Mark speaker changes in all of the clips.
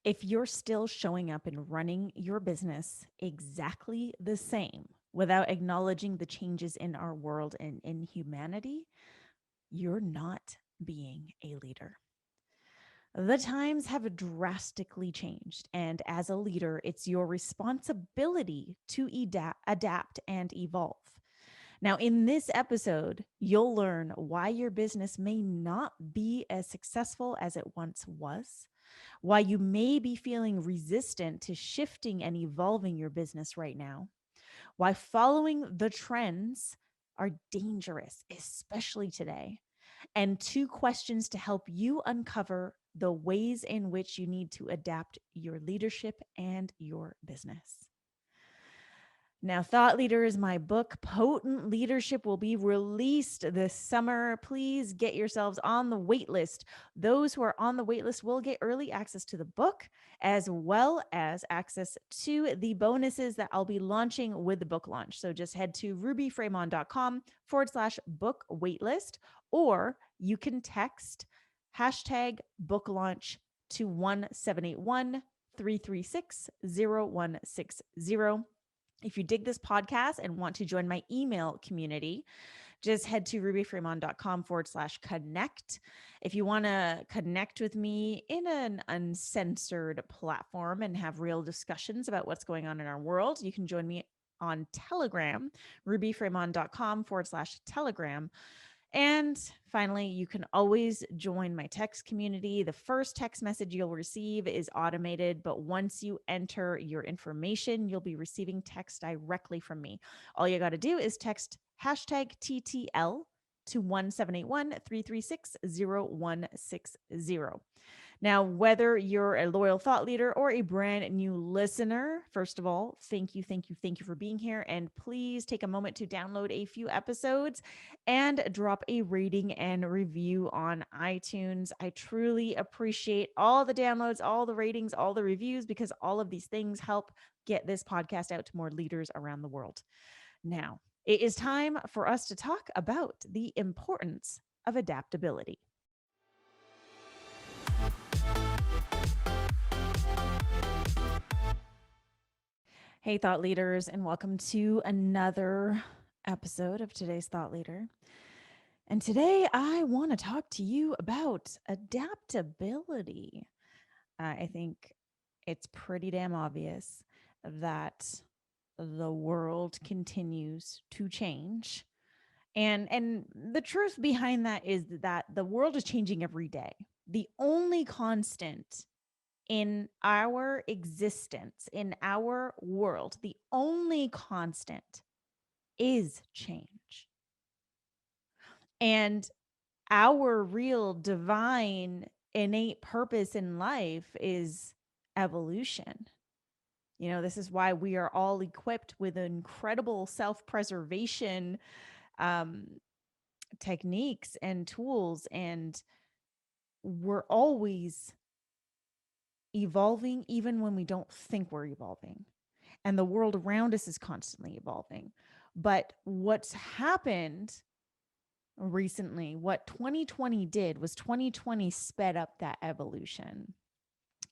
Speaker 1: If you're still showing up and running your business exactly the same without acknowledging the changes in our world and in humanity, you're not being a leader. The times have drastically changed, and as a leader, it's your responsibility to adapt and evolve. Now, in this episode, you'll learn why your business may not be as successful as it once was, why you may be feeling resistant to shifting and evolving your business right now, why following the trends are dangerous, especially today, and two questions to help you uncover the ways in which you need to adapt your leadership and your business. Now, Thought Leaders, my book, Potent Leadership, will be released this summer. Please get yourselves on the wait list. Those who are on the wait list will get early access to the book, as well as access to the bonuses that I'll be launching with the book launch. So just head to rubyfremon.com/book waitlist, or you can text hashtag book launch to 1781 336 0160. If you dig this podcast and want to join my email community, just head to rubyfremon.com/connect. If you want to connect with me in an uncensored platform and have real discussions about what's going on in our world, you can join me on Telegram, rubyfremon.com/telegram. And finally, you can always join my text community. The first text message you'll receive is automated, but once you enter your information, you'll be receiving text directly from me. All you got to do is text hashtag TTL to 1781 336 0160. Now, whether you're a loyal thought leader or a brand new listener, first of all, thank you, thank you, thank you for being here. And please take a moment to download a few episodes and drop a rating and review on iTunes. I truly appreciate all the downloads, all the ratings, all the reviews, because all of these things help get this podcast out to more leaders around the world. Now, it is time for us to talk about the importance of adaptability. Hey, thought leaders, and welcome to another episode of today's Thought Leader. And today I want to talk to you about adaptability. I think it's pretty damn obvious that the world continues to change. And the truth behind that is that the world is changing every day. The only constant in our existence, in our world, the only constant is change. And our real divine innate purpose in life is evolution. This is why we are all equipped with incredible self-preservation um, techniques and tools, and we're always evolving even when we don't think we're evolving. And the world around us is constantly evolving. But what's happened recently, what 2020 did was 2020 sped up that evolution.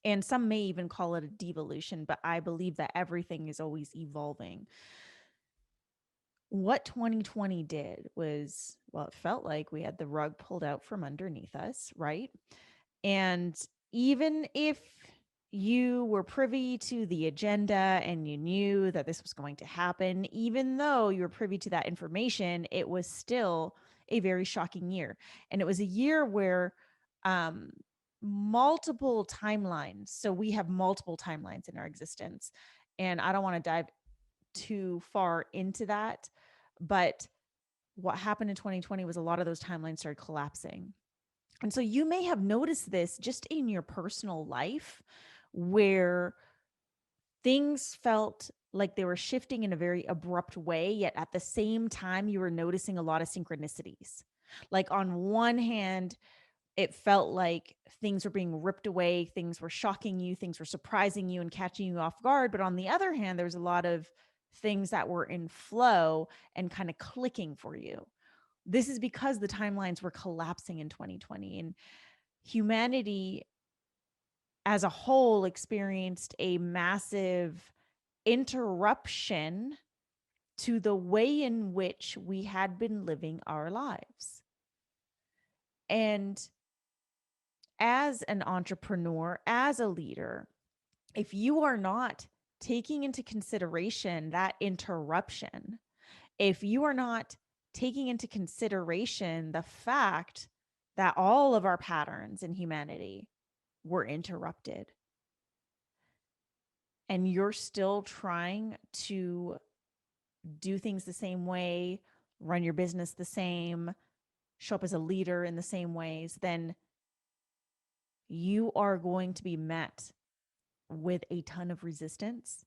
Speaker 1: And some may even call it a devolution, but I believe that everything is always evolving. What 2020 did was, well, it felt like we had the rug pulled out from underneath us, right? And even if you were privy to the agenda and you knew that this was going to happen, even though you were privy to that information, it was still a very shocking year. And it was a year where multiple timelines, so we have multiple timelines in our existence. And I don't want to dive too far into that, but what happened in 2020 was a lot of those timelines started collapsing. And so you may have noticed this just in your personal life, where things felt like they were shifting in a very abrupt way, yet at the same time, you were noticing a lot of synchronicities. Like on one hand, it felt like things were being ripped away, things were shocking you, things were surprising you and catching you off guard. But on the other hand, there's a lot of things that were in flow and kind of clicking for you. This is because the timelines were collapsing in 2020, and humanity as a whole experienced a massive interruption to the way in which we had been living our lives. And as an entrepreneur, as a leader, if you are not taking into consideration that interruption, if you are not taking into consideration the fact that all of our patterns in humanity were interrupted, and you're still trying to do things the same way, run your business the same, show up as a leader in the same ways, then you are going to be met with a ton of resistance,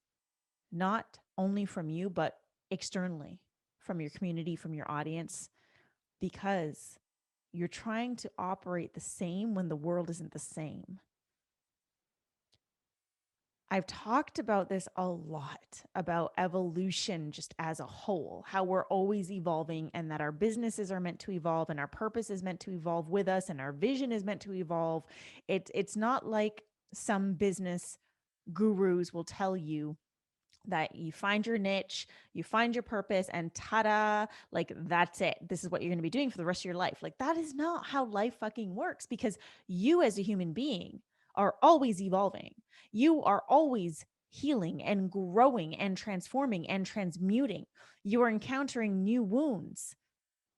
Speaker 1: not only from you, but externally, from your community, from your audience, because you're trying to operate the same when the world isn't the same. I've talked about this a lot, about evolution just as a whole, how we're always evolving and that our businesses are meant to evolve and our purpose is meant to evolve with us and our vision is meant to evolve. It's not like some business gurus will tell you that you find your niche, you find your purpose, and ta-da, like that's it. This is what you're going to be doing for the rest of your life. Like that is not how life fucking works, because you as a human being are always evolving. You are always healing and growing and transforming and transmuting. You are encountering new wounds,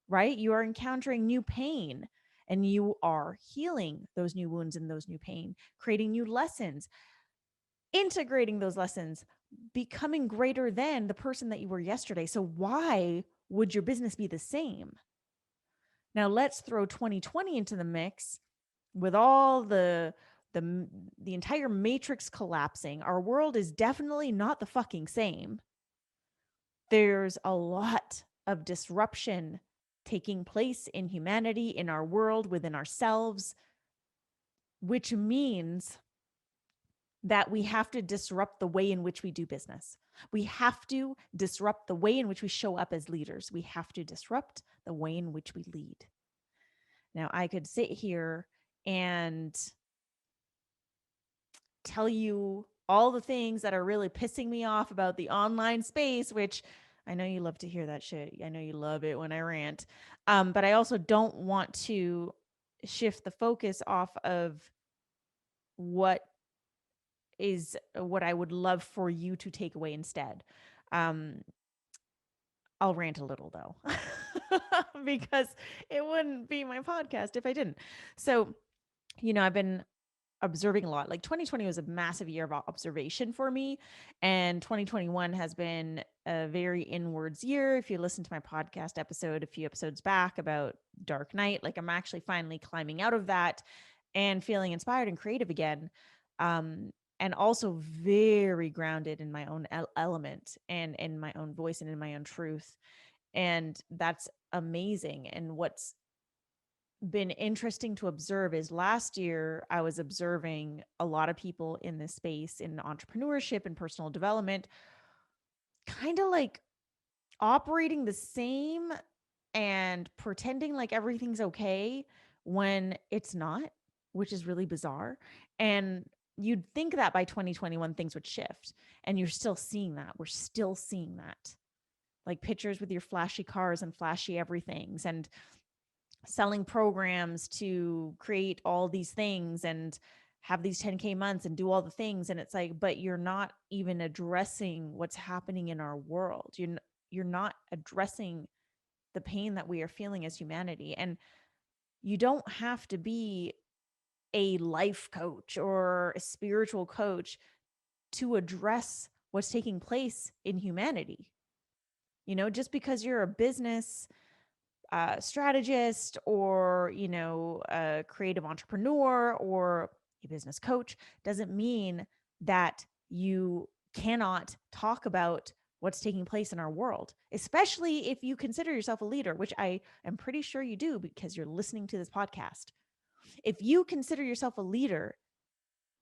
Speaker 1: right? You are encountering new pain, and you are healing those new wounds and those new pain, creating new lessons, integrating those lessons, becoming greater than the person that you were yesterday. So why would your business be the same? Now let's throw 2020 into the mix with all the the entire matrix collapsing. Our world is definitely not the fucking same. There's a lot of disruption taking place in humanity, in our world, within ourselves, which means that we have to disrupt the way in which we do business. We have to disrupt the way in which we show up as leaders. We have to disrupt the way in which we lead. Now, I could sit here and tell you all the things that are really pissing me off about the online space, which I know you love to hear that shit. I know you love it when I rant. But I also don't want to shift the focus off of what is what I would love for you to take away instead. Um, I'll rant a little though, because it wouldn't be my podcast if I didn't. So, I've been observing a lot. Like 2020 was a massive year of observation for me, and 2021 has been a very inwards year. If you listen to my podcast episode a few episodes back about Dark Night, like I'm actually finally climbing out of that and feeling inspired and creative again. And also very grounded in my own element and in my own voice and in my own truth. And that's amazing. And what's been interesting to observe is last year I was observing a lot of people in this space in entrepreneurship and personal development kind of like operating the same and pretending like everything's okay when it's not, which is really bizarre. And you'd think that by 2021 things would shift, and you're still seeing that. We're still seeing that. Like pictures with your flashy cars and flashy everythings, and selling programs to create all these things and have these 10K months and do all the things. And it's like, but you're not even addressing what's happening in our world. You're not addressing the pain that we are feeling as humanity. And you don't have to be a life coach or a spiritual coach to address what's taking place in humanity. Just because you're a business strategist or, a creative entrepreneur or a business coach doesn't mean that you cannot talk about what's taking place in our world, especially if you consider yourself a leader, which I am pretty sure you do because you're listening to this podcast. If you consider yourself a leader,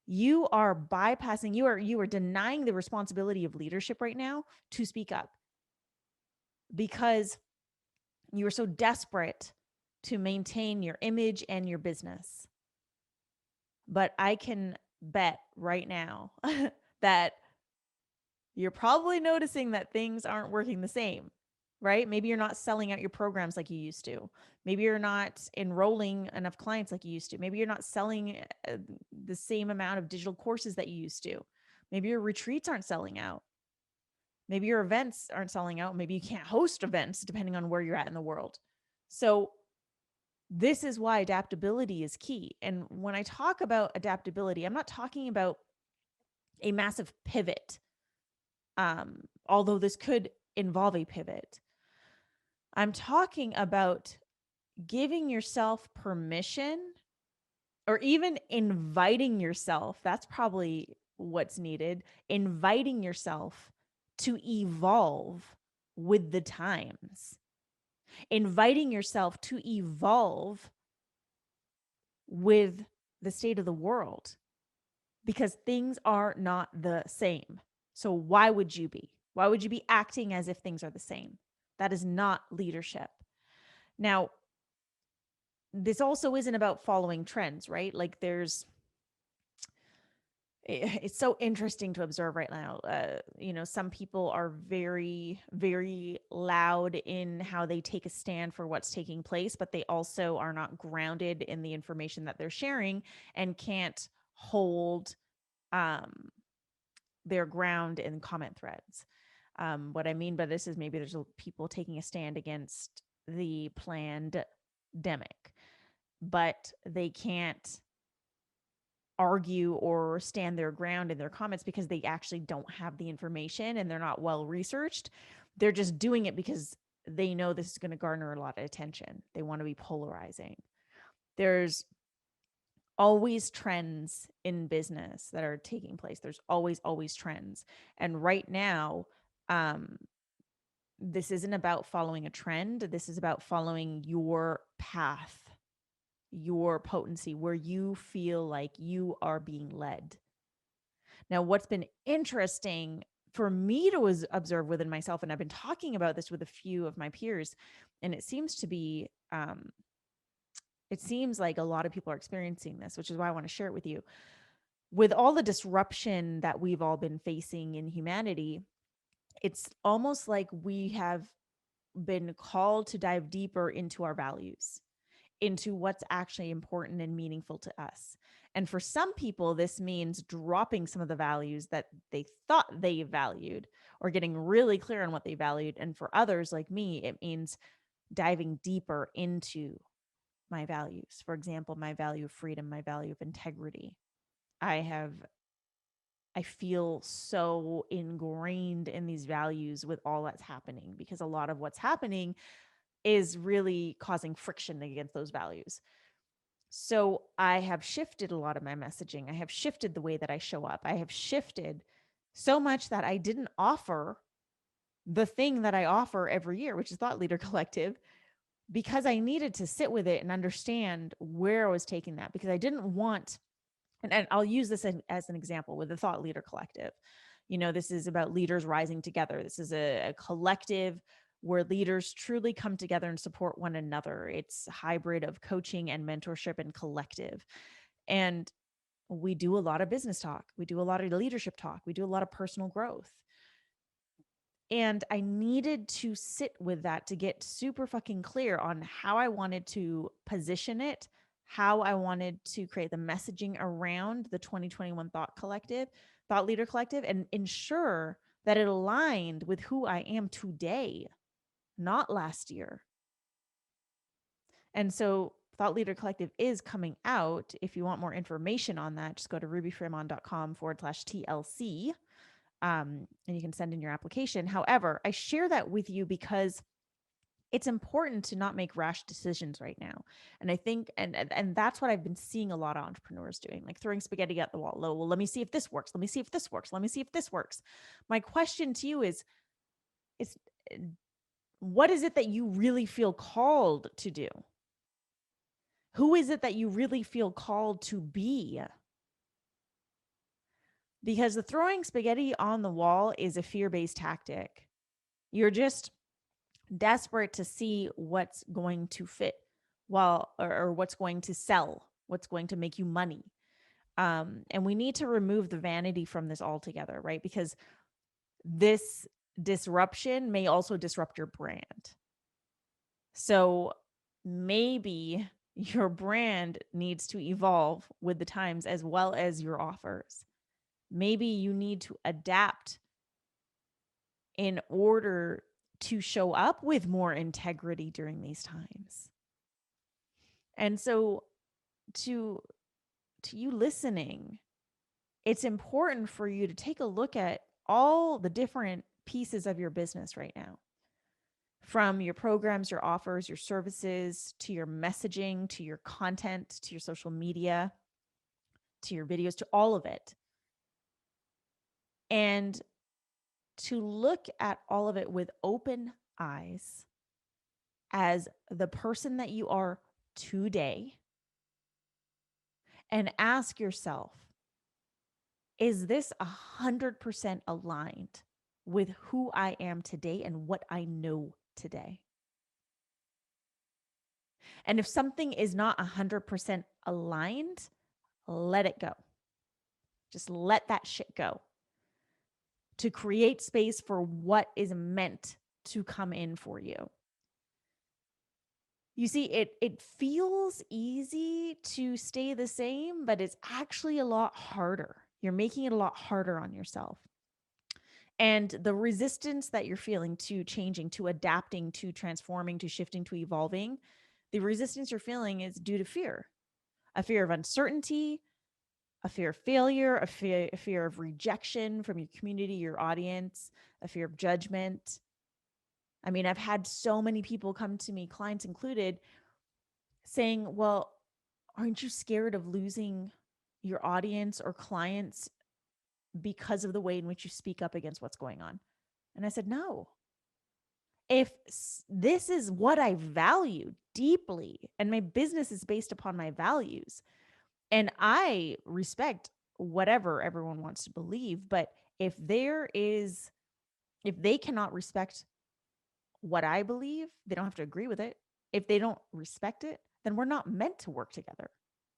Speaker 1: you are bypassing, you are denying the responsibility of leadership right now to speak up, because you are so desperate to maintain your image and your business. But I can bet right now that you're probably noticing that things aren't working the same, right? Maybe you're not selling out your programs like you used to. Maybe you're not enrolling enough clients like you used to. Maybe you're not selling the same amount of digital courses that you used to. Maybe your retreats aren't selling out. Maybe your events aren't selling out. Maybe you can't host events depending on where you're at in the world. So this is why adaptability is key. And when I talk about adaptability, I'm not talking about a massive pivot, although this could involve a pivot. I'm talking about giving yourself permission or even inviting yourself. That's probably what's needed. Inviting yourself to evolve with the times, inviting yourself to evolve with the state of the world, because things are not the same. So why would you be? Why would you be acting as if things are the same? That is not leadership. Now, this also isn't about following trends, right? Like it's so interesting to observe right now. Some people are very, very loud in how they take a stand for what's taking place, but they also are not grounded in the information that they're sharing and can't hold um, their ground in comment threads. What I mean by this is maybe there's people taking a stand against the planned demic, but they can't argue or stand their ground in their comments because they actually don't have the information and they're not well researched. They're just doing it because they know this is going to garner a lot of attention. They want to be polarizing. There's always trends in business that are taking place. There's always trends. And right now, um, this isn't about following a trend. This is about following your path, your potency, where you feel like you are being led. Now, what's been interesting for me to observe within myself, and I've been talking about this with a few of my peers, and it seems to be, it seems like a lot of people are experiencing this, which is why I want to share it with you. With all the disruption that we've all been facing in humanity, it's almost like we have been called to dive deeper into our values, into what's actually important and meaningful to us. And for some people, this means dropping some of the values that they thought they valued or getting really clear on what they valued. And for others like me, it means diving deeper into my values. For example, my value of freedom, my value of integrity. I feel so ingrained in these values with all that's happening, because a lot of what's happening is really causing friction against those values. So I have shifted a lot of my messaging. I have shifted the way that I show up. I have shifted so much that I didn't offer the thing that I offer every year, which is Thought Leader Collective, because I needed to sit with it and understand where I was taking that, because I didn't want, and I'll use this as an example with the Thought Leader Collective. This is about leaders rising together. This is a collective where leaders truly come together and support one another. It's a hybrid of coaching and mentorship and collective. And we do a lot of business talk. We do a lot of leadership talk. We do a lot of personal growth. And I needed to sit with that to get super fucking clear on how I wanted to position it, how I wanted to create the messaging around the 2021 Thought Leader Collective, and ensure that it aligned with who I am today, not last year. And so Thought Leader Collective is coming out. If you want more information on that, just go to rubyfremon.com/TLC. And you can send in your application. However, I share that with you because it's important to not make rash decisions right now. And I think, and that's what I've been seeing a lot of entrepreneurs doing, like throwing spaghetti at the wall. Well, let me see if this works. Let me see if this works. Let me see if this works. My question to you is what is it that you really feel called to do? Who is it that you really feel called to be? Because the throwing spaghetti on the wall is a fear-based tactic. You're just desperate to see what's going to fit or what's going to sell, what's going to make you money. And we need to remove the vanity from this altogether, right? Because this disruption may also disrupt your brand. So maybe your brand needs to evolve with the times as well as your offers. Maybe you need to adapt in order to show up with more integrity during these times. And so to you listening, it's important for you to take a look at all the different pieces of your business right now. From your programs, your offers, your services, to your messaging, to your content, to your social media, to your videos, to all of it. And to look at all of it with open eyes as the person that you are today, and ask yourself, is this 100% aligned with who I am today and what I know today? And if something is not 100% aligned, let it go. Just let that shit go to create space for what is meant to come in for you. You see, it feels easy to stay the same, but it's actually a lot harder. You're making it a lot harder on yourself. And the resistance that you're feeling to changing, to adapting, to transforming, to shifting, to evolving, the resistance you're feeling is due to fear, a fear of uncertainty, a fear of failure, a fear of rejection from your community, your audience, a fear of judgment. I mean, I've had so many people come to me, clients included, saying, well, aren't you scared of losing your audience or clients because of the way in which you speak up against what's going on? And I said, no. If this is what I value deeply and my business is based upon my values, and I respect whatever everyone wants to believe, but if they cannot respect what I believe, they don't have to agree with it. If they don't respect it, then we're not meant to work together.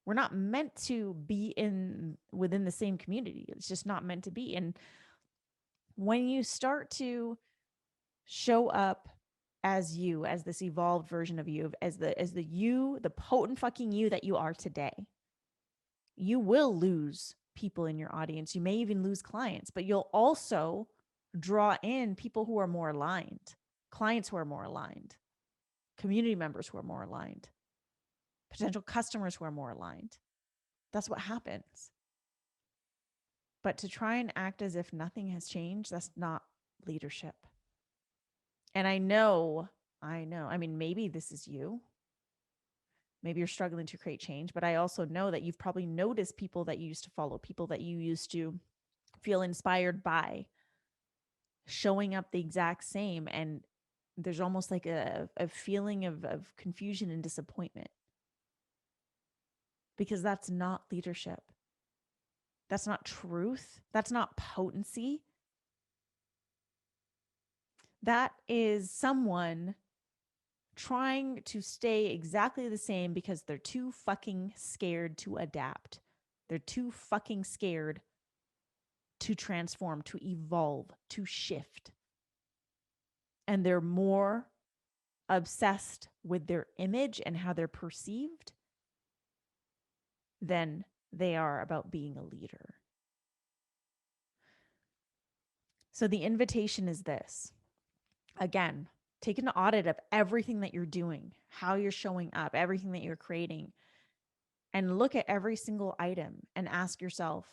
Speaker 1: We're not meant to be within the same community. It's just not meant to be. And when you start to show up as you, as this evolved version of you, as the you, the potent fucking you that you are today, you will lose people in your audience. You may even lose clients, but you'll also draw in people who are more aligned, clients who are more aligned, community members who are more aligned, potential customers who are more aligned. That's what happens. But to try and act as if nothing has changed, that's not leadership. And I know, I mean, maybe this is you. Maybe you're struggling to create change, but I also know that you've probably noticed people that you used to follow, people that you used to feel inspired by, showing up the exact same. And there's almost like a feeling of confusion and disappointment, because that's not leadership. That's not truth. That's not potency. That is someone trying to stay exactly the same because they're too fucking scared to adapt. They're too fucking scared to transform, to evolve, to shift. And they're more obsessed with their image and how they're perceived than they are about being a leader. So the invitation is this. Again, take an audit of everything that you're doing, how you're showing up, everything that you're creating, and look at every single item and ask yourself,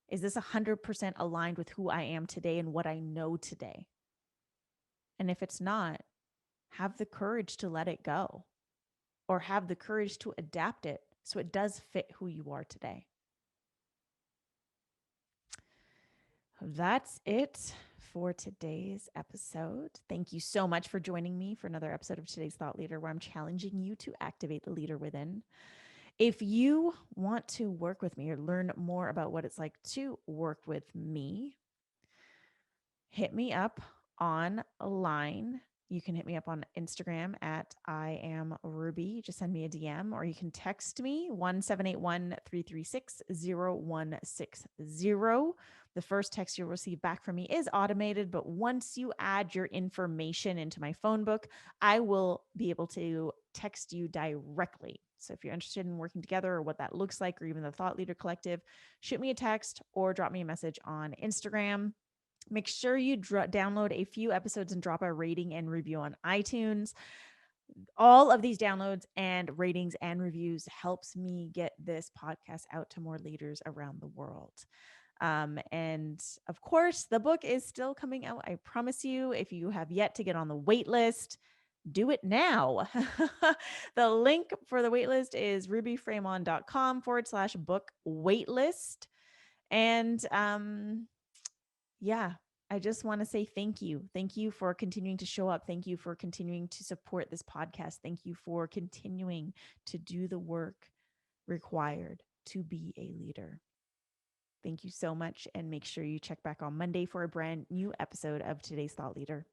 Speaker 1: is this 100% aligned with who I am today and what I know today? And if it's not, have the courage to let it go, or have the courage to adapt it so it does fit who you are today. That's it for today's episode. Thank you so much for joining me for another episode of Today's Thought Leader, where I'm challenging you to activate the leader within. If you want to work with me or learn more about what it's like to work with me, hit me up online. You can hit me up on Instagram at I am Ruby. Just send me a DM, or you can text me 1-781-336-0160. The first text you'll receive back from me is automated, but once you add your information into my phone book, I will be able to text you directly. So if you're interested in working together or what that looks like, or even the Thought Leader Collective, shoot me a text or drop me a message on Instagram. Make sure you download a few episodes and drop a rating and review on iTunes. All of these downloads and ratings and reviews helps me get this podcast out to more leaders around the world. And of course, the book is still coming out. I promise you, if you have yet to get on the wait list, do it now. The link for the waitlist is rubyfremon.com/book waitlist. And yeah, I just want to say thank you. Thank you for continuing to show up. Thank you for continuing to support this podcast. Thank you for continuing to do the work required to be a leader. Thank you so much. And make sure you check back on Monday for a brand new episode of Today's Thought Leader.